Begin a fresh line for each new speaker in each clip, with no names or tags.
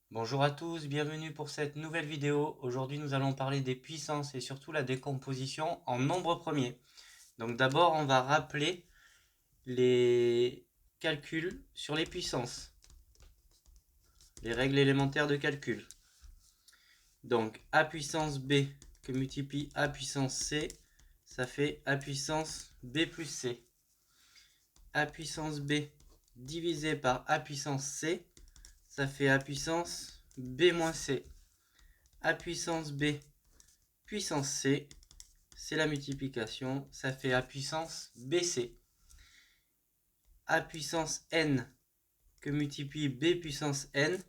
Bonjour à tous, bienvenue pour cette nouvelle vidéo. Aujourd'hui, nous allons parler des puissances et surtout la décomposition en nombres premiers. Donc d'abord, on va rappeler les calculs sur les puissances, les règles élémentaires de calcul. Donc a puissance b que multiplie a puissance c, ça fait a puissance b plus c. A puissance b divisé par a puissance c, ça fait a puissance b moins c. A puissance b puissance c, c'est la multiplication, ça fait a puissance bc. A puissance n que multiplie b puissance n,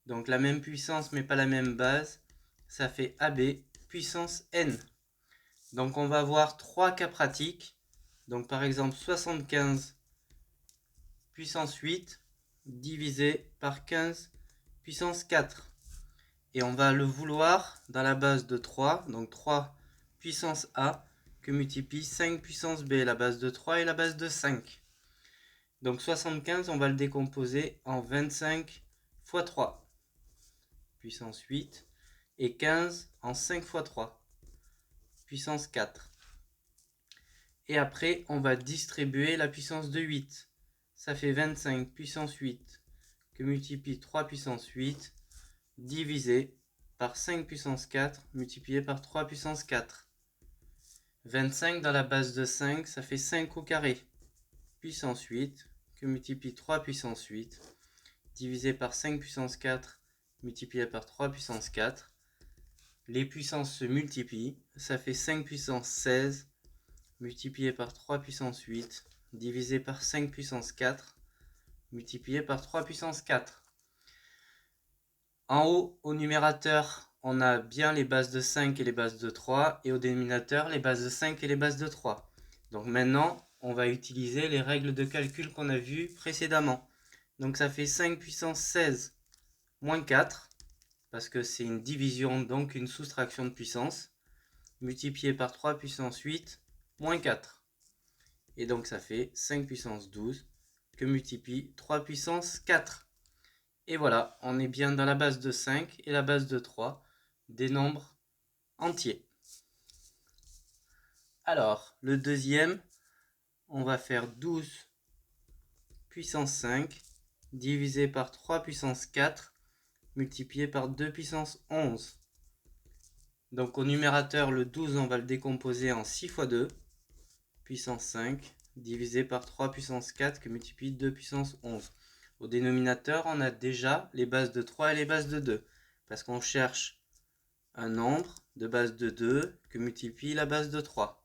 donc la même puissance mais pas la même base, ça fait ab puissance n. Donc on va voir trois cas pratiques. Donc par exemple 75 puissance 8 divisé par 15 puissance 4. Et on va le vouloir dans la base de 3, donc 3 puissance a que multiplie 5 puissance b, la base de 3 et la base de 5. Donc 75, on va le décomposer en 25 fois 3, puissance 8, et 15 en 5 fois 3, puissance 4. Et après, on va distribuer la puissance de 8. Ça fait 25 puissance 8 que multiplie 3 puissance 8 divisé par 5 puissance 4 multiplié par 3 puissance 4. 25 dans la base de 5, ça fait 5 au carré, puissance 8, que multiplie 3 puissance 8, divisé par 5 puissance 4, multiplié par 3 puissance 4. Les puissances se multiplient, ça fait 5 puissance 16, multiplié par 3 puissance 8, divisé par 5 puissance 4, multiplié par 3 puissance 4. En haut, au numérateur, on a bien les bases de 5 et les bases de 3, et au dénominateur, les bases de 5 et les bases de 3. Donc maintenant, on va utiliser les règles de calcul qu'on a vues précédemment. Donc ça fait 5 puissance 16 moins 4, parce que c'est une division, donc une soustraction de puissance, multiplié par 3 puissance 8 moins 4. Et donc ça fait 5 puissance 12, que multiplie 3 puissance 4. Et voilà, on est bien dans la base de 5 et la base de 3 des nombres entiers. Alors, le deuxième, on va faire 12 puissance 5 divisé par 3 puissance 4 multiplié par 2 puissance 11. Donc au numérateur, le 12, on va le décomposer en 6 fois 2 puissance 5 divisé par 3 puissance 4 que multiplie 2 puissance 11. Au dénominateur, on a déjà les bases de 3 et les bases de 2, parce qu'on cherche un nombre de base de 2 que multiplie la base de 3.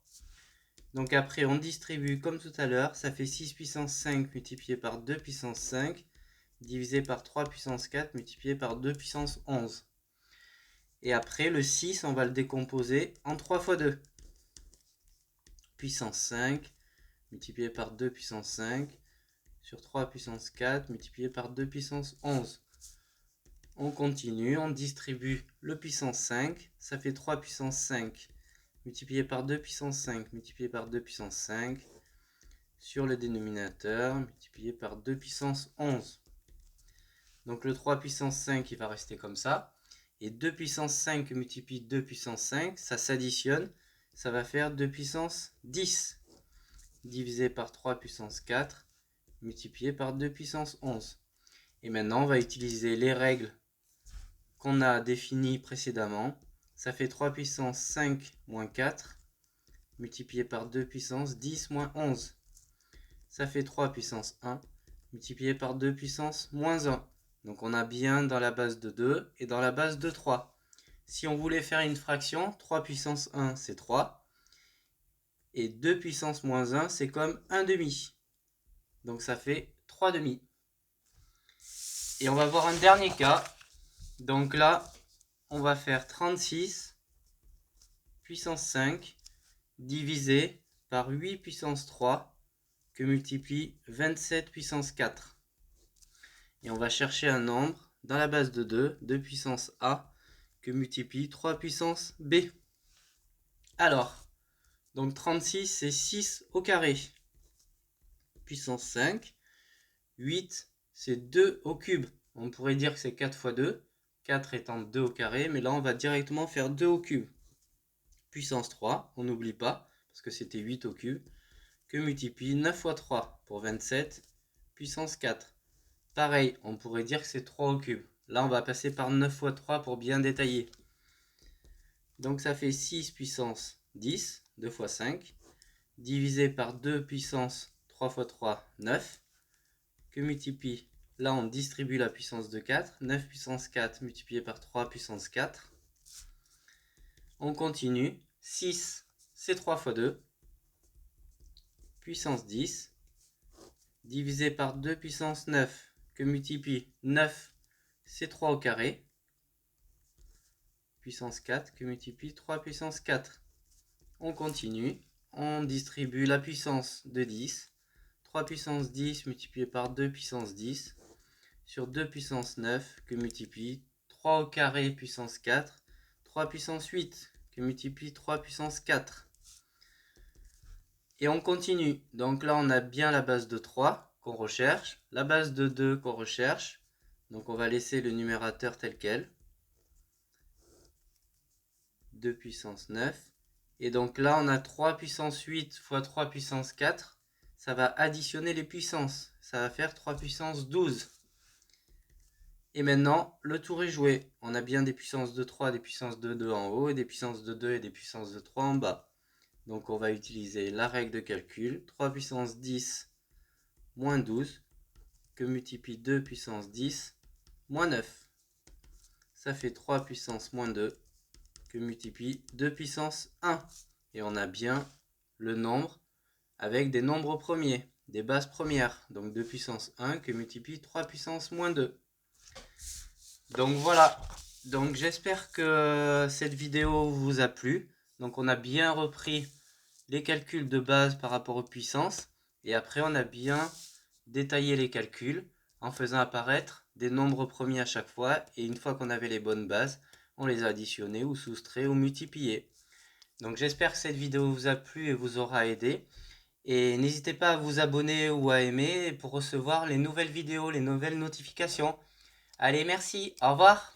Donc après, on distribue comme tout à l'heure, ça fait 6 puissance 5 multiplié par 2 puissance 5, divisé par 3 puissance 4 multiplié par 2 puissance 11. Et après, le 6, on va le décomposer en 3 fois 2. Puissance 5 multiplié par 2 puissance 5 sur 3 puissance 4 multiplié par 2 puissance 11. On continue, on distribue le puissance 5, ça fait 3 puissance 5 multiplié par 2 puissance 5 multiplié par 2 puissance 5 sur le dénominateur multiplié par 2 puissance 11. Donc le 3 puissance 5 il va rester comme ça. Et 2 puissance 5 multiplié 2 puissance 5, ça s'additionne, ça va faire 2 puissance 10 divisé par 3 puissance 4 multiplié par 2 puissance 11. Et maintenant on va utiliser les règles qu'on a définies précédemment. Ça fait 3 puissance 5 moins 4 multiplié par 2 puissance 10 moins 11. Ça fait 3 puissance 1 multiplié par 2 puissance moins 1. Donc on a bien dans la base de 2 et dans la base de 3. Si on voulait faire une fraction, 3 puissance 1 c'est 3. Et 2 puissance moins 1 c'est comme 1 demi. Donc ça fait 3 demi. Et on va voir un dernier cas. Donc là, on va faire 36 puissance 5 divisé par 8 puissance 3 que multiplie 27 puissance 4. Et on va chercher un nombre dans la base de 2, 2 puissance a, que multiplie 3 puissance b. Alors, donc 36 c'est 6 au carré, puissance 5. 8 c'est 2 au cube, on pourrait dire que c'est 4 fois 2, 4 étant 2 au carré, mais là on va directement faire 2 au cube. Puissance 3, on n'oublie pas, parce que c'était 8 au cube, que multiplie 9 fois 3 pour 27, puissance 4. Pareil, on pourrait dire que c'est 3 au cube. Là on va passer par 9 fois 3 pour bien détailler. Donc ça fait 6 puissance 10, 2 fois 5, divisé par 2 puissance 3 fois 3, 9, que multiplie, là on distribue la puissance de 4, 9 puissance 4 multiplié par 3 puissance 4. On continue, 6 c'est 3 fois 2, puissance 10, divisé par 2 puissance 9, que multiplie 9 c'est 3 au carré, puissance 4, que multiplie 3 puissance 4. On continue, on distribue la puissance de 10, 3 puissance 10 multiplié par 2 puissance 10, sur 2 puissance 9, que multiplie 3 au carré puissance 4, 3 puissance 8, que multiplie 3 puissance 4. Et on continue, donc là on a bien la base de 3 qu'on recherche, la base de 2 qu'on recherche, donc on va laisser le numérateur tel quel, 2 puissance 9, et donc là on a 3 puissance 8 fois 3 puissance 4, ça va additionner les puissances, ça va faire 3 puissance 12. Et maintenant, le tour est joué. On a bien des puissances de 3, des puissances de 2 en haut, et des puissances de 2 et des puissances de 3 en bas. Donc on va utiliser la règle de calcul. 3 puissance 10 moins 12, que multiplie 2 puissance 10 moins 9. Ça fait 3 puissance moins 2, que multiplie 2 puissance 1. Et on a bien le nombre avec des nombres premiers, des bases premières. Donc 2 puissance 1, que multiplie 3 puissance moins 2. Donc voilà, donc j'espère que cette vidéo vous a plu. Donc on a bien repris les calculs de base par rapport aux puissances. Et après on a bien détaillé les calculs en faisant apparaître des nombres premiers à chaque fois. Et une fois qu'on avait les bonnes bases, on les a additionnés ou soustraits ou multipliés. Donc j'espère que cette vidéo vous a plu et vous aura aidé. Et n'hésitez pas à vous abonner ou à aimer pour recevoir les nouvelles vidéos, les nouvelles notifications. Allez, merci, au revoir.